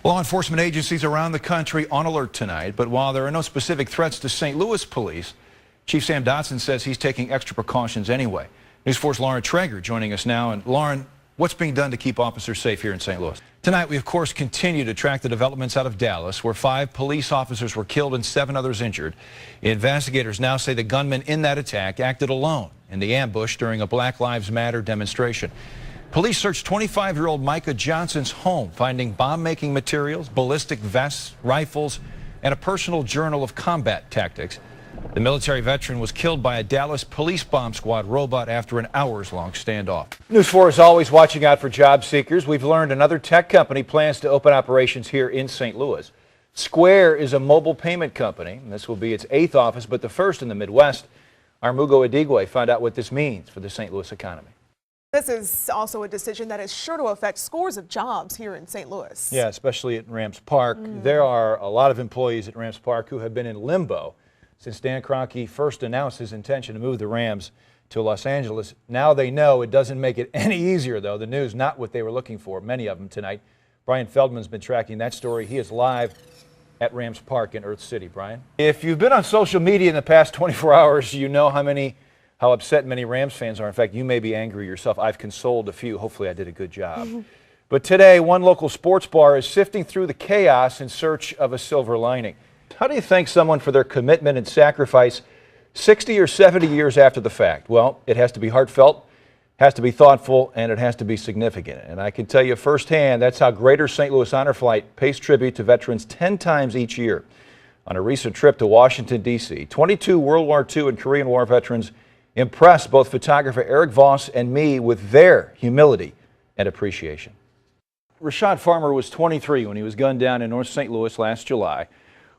Law enforcement agencies around the country on alert tonight, but while there are no specific threats to St. Louis police, Chief Sam Dotson says he's taking extra precautions anyway. News 4's Lauren Traeger joining us now. And Lauren, what's being done to keep officers safe here in St. Louis? Tonight, we of course continue to track the developments out of Dallas, where 5 police officers were killed and 7 others injured. Investigators now say the gunman in that attack acted alone in the ambush during a Black Lives Matter demonstration. Police searched 25-year-old Micah Johnson's home, finding bomb-making materials, ballistic vests, rifles, and a personal journal of combat tactics. The military veteran was killed by a Dallas police bomb squad robot after an hours-long standoff. News 4 is always watching out for job seekers. We've learned another tech company plans to open operations here in St. Louis. Square is a mobile payment company. This will be its 8th office, but the first in the Midwest. Our Mugo Adigwe found out what this means for the St. Louis economy. This is also a decision that is sure to affect scores of jobs here in St. Louis. Yeah, especially at Rams Park. There are a lot of employees at Rams Park who have been in limbo since Dan Kroenke first announced his intention to move the Rams to Los Angeles. Now they know. It doesn't make it any easier, though. The news, not what they were looking for, many of them tonight. Brian Feldman's been tracking that story. He is live at Rams Park in Earth City. Brian? If you've been on social media in the past 24 hours, you know how upset many Rams fans are. In fact, you may be angry yourself. I've consoled a few. Hopefully I did a good job. But today, one local sports bar is sifting through the chaos in search of a silver lining. How do you thank someone for their commitment and sacrifice 60 or 70 years after the fact? Well, it has to be heartfelt, has to be thoughtful, and it has to be significant. And I can tell you firsthand, that's how Greater St. Louis Honor Flight pays tribute to veterans 10 times each year. On a recent trip to Washington, D.C., 22 World War II and Korean War veterans impressed both photographer Eric Voss and me with their humility and appreciation. Rashad Farmer was 23 when he was gunned down in North St. Louis last July,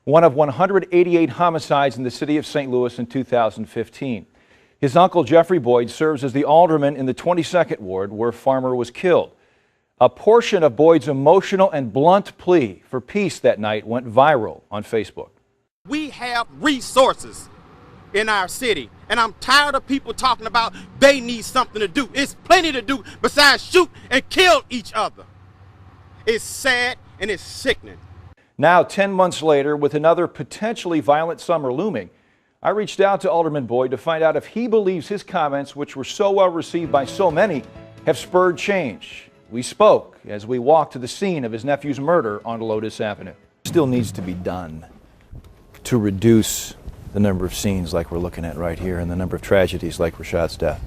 one of 188 homicides in the city of St. Louis in 2015. His uncle, Jeffrey Boyd, serves as the alderman in the 22nd Ward where Farmer was killed. A portion of Boyd's emotional and blunt plea for peace that night went viral on Facebook. We have resources in our city, and I'm tired of people talking about they need something to do. It's plenty to do besides shoot and kill each other. It's sad and it's sickening. Now, 10 months later, with another potentially violent summer looming, I reached out to Alderman Boyd to find out if he believes his comments, which were so well received by so many, have spurred change. We spoke as we walked to the scene of his nephew's murder on Lotus Avenue. Still needs to be done to reduce the number of scenes like we're looking at right here and the number of tragedies like Rashad's death.